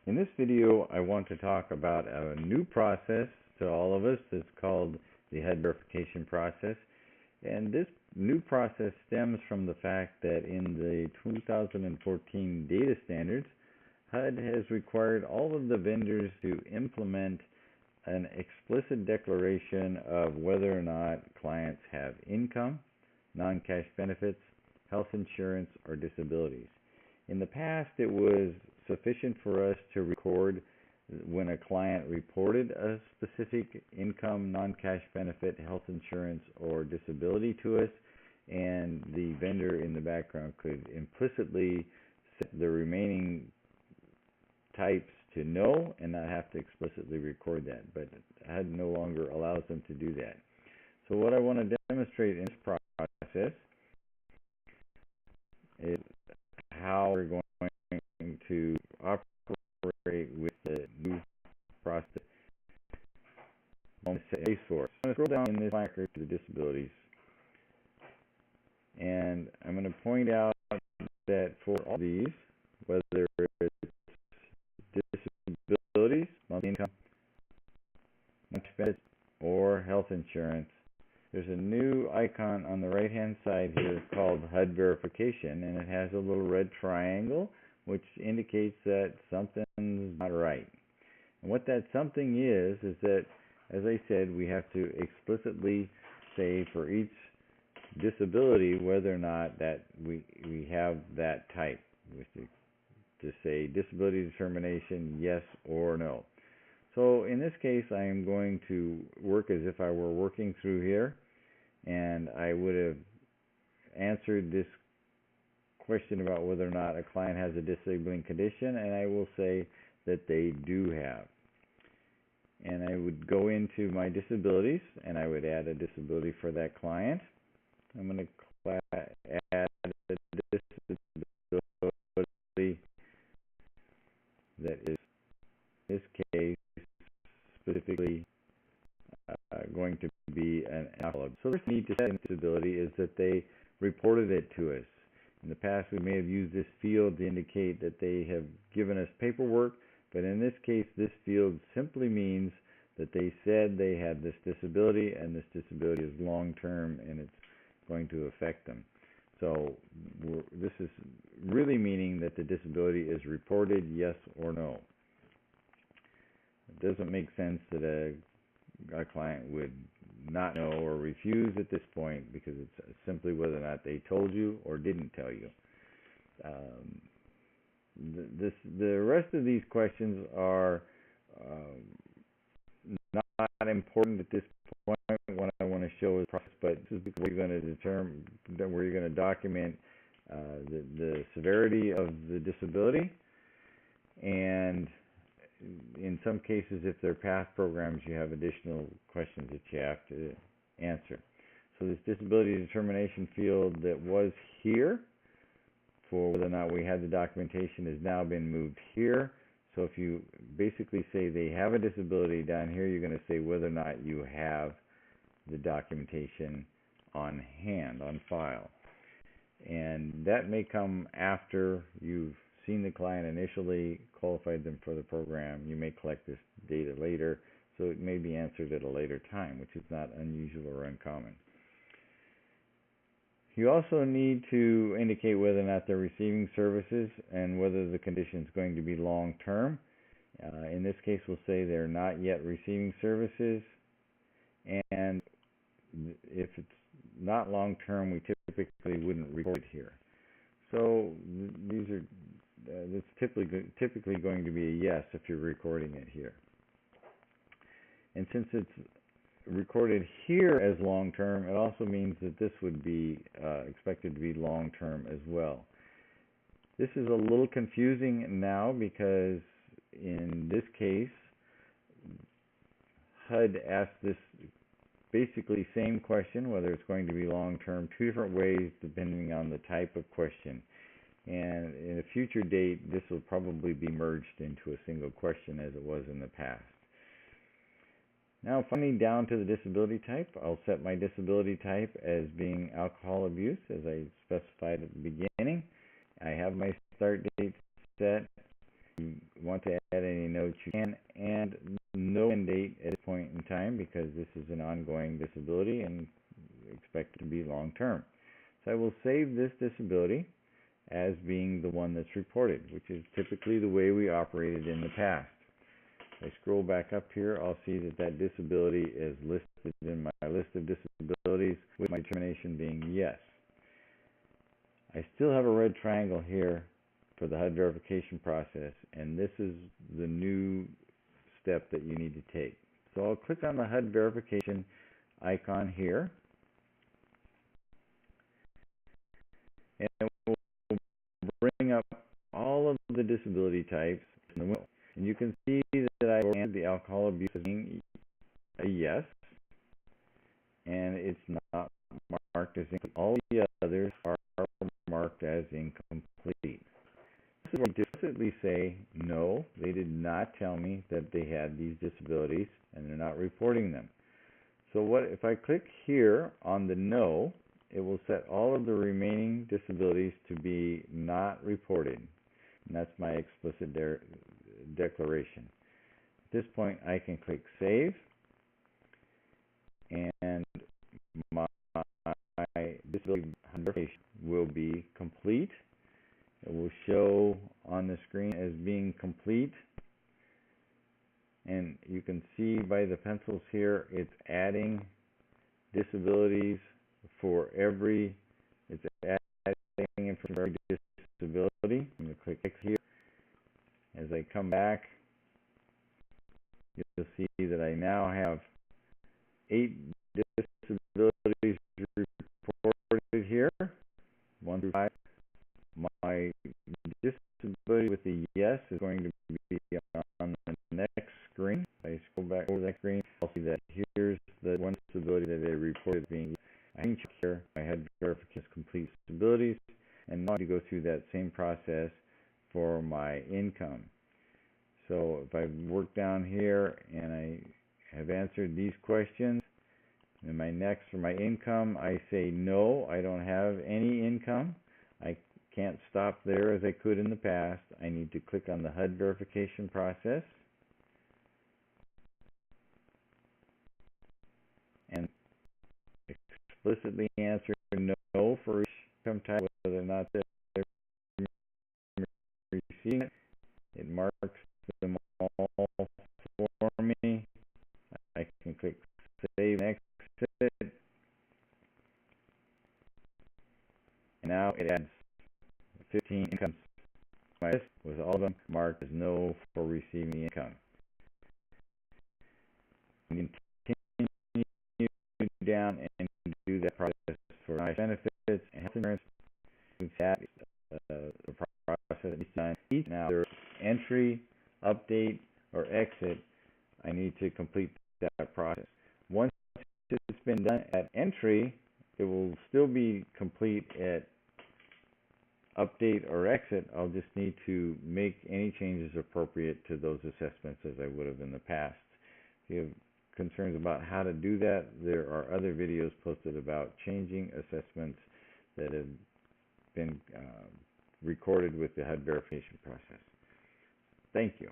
In this video, I want to talk about a new process to all of us. It's called the HUD verification process. And this new process stems from the fact that in the 2014 data standards, HUD has required all of the vendors to implement an explicit declaration of whether or not clients have income, non-cash benefits, health insurance, or disabilities. In the past, it was sufficient for us to record when a client reported a specific income, non-cash benefit, health insurance, or disability to us, and the vendor in the background could implicitly set the remaining types to no and not have to explicitly record that, but HUD no longer allows them to do that. So what I want to demonstrate in this process is how we're going to operate with the new process on the base source. I'm going to scroll down in this record to the disabilities, and I'm going to point out that for all these, whether it's disabilities, monthly income, benefits, or health insurance, there's a new icon on the right hand side here called HUD verification, and it has a little red triangle which indicates that something's not right. And what that something is that, as I said, we have to explicitly say for each disability whether or not that we have that type. We have to say disability determination, yes or no. So in this case, I am going to work as if I were working through here, and I would have answered this question about whether or not a client has a disabling condition, and I will say that they do have. And I would go into my disabilities, and I would add a disability for that client. I'm going to add a disability that is, in this case, specifically going to be an alcoholic. So the first need to set in disability is that they reported it to us. In the past, we may have used this field to indicate that they have given us paperwork, but in this case, this field simply means that they said they had this disability, and this disability is long-term, and it's going to affect them. So this is really meaning that the disability is reported, yes or no. It doesn't make sense that a client would not know or refuse at this point, because it's simply whether or not they told you or didn't tell you. The rest of these questions are not important at this point. What I want to show is the process, but this is where you're going to determine, where you're going to document the severity of the disability, and in some cases, if they're path programs, you have additional questions that you have to answer. So this disability determination field that was here for whether or not we had the documentation has now been moved here. So if you basically say they have a disability, down here you're going to say whether or not you have the documentation on hand, on file. And that may come after you've seen the client initially, qualified them for the program. You may collect this data later, so it may be answered at a later time, which is not unusual or uncommon. You also need to indicate whether or not they're receiving services and whether the condition is going to be long-term. In this case, we'll say they're not yet receiving services, and if it's not long-term, we typically wouldn't record it here. So these are it's typically going to be a yes if you're recording it here. And since it's recorded here as long-term, it also means that this would be expected to be long-term as well. This is a little confusing now because in this case, HUD asked this basically same question, whether it's going to be long-term, two different ways depending on the type of question. And in a future date, this will probably be merged into a single question as it was in the past. Now, finally, down to the disability type, I'll set my disability type as being alcohol abuse, as I specified at the beginning. I have my start date set. want to add any notes, you can, and no end date at this point in time because this is an ongoing disability and expect it to be long term. So I will save this disability as being the one that's reported, which is typically the way we operated in the past. If I scroll back up here, I'll see that that disability is listed in my list of disabilities, with my determination being yes. I still have a red triangle here for the HUD verification process, and this is the new step that you need to take. So I'll click on the HUD verification icon here, and it will bring up all of the disability types in the window. And you can see that I oriented the alcohol abuse as being a yes, and it's not marked as incomplete. All the others are marked as incomplete. This is where I explicitly say, no, they did not tell me that they had these disabilities, and they're not reporting them. So what if I click here on the no, it will set all of the remaining disabilities to be not reported. And that's my explicit declaration. At this point, I can click Save, and my disability verification will be complete. It will show on the screen as being complete. And you can see by the pencils here, it's adding disabilities for every, it's adding for every disability. I'm going to click X here. As I come back, you'll see that I now have 8 disabilities reported here, 1 through 5. My disability with the yes is going to be on the next screen. If I scroll back over that screen, I'll see that here's the one disability that they reported being. I can check here. I had verification complete disabilities, and now I need to go through that same process for my income. So if I work down here and I have answered these questions, and my next for my income, I say no, I don't have any income. I can't stop there as I could in the past. I need to click on the HUD verification process and explicitly answer no for each income type, whether or not they're receiving it. It marks them all for me. I can click Save and Exit. And now it adds 15 incomes to my list, with all of them marked as no for receiving the income. And continue down and do that process for my benefits and health insurance. That the process is done. Now, their entry, update, or exit, I need to complete that process. Once it's been done at entry, it will still be complete at update or exit. I'll just need to make any changes appropriate to those assessments as I would have in the past. If you have concerns about how to do that, there are other videos posted about changing assessments that have been recorded with the HUD verification process. Thank you.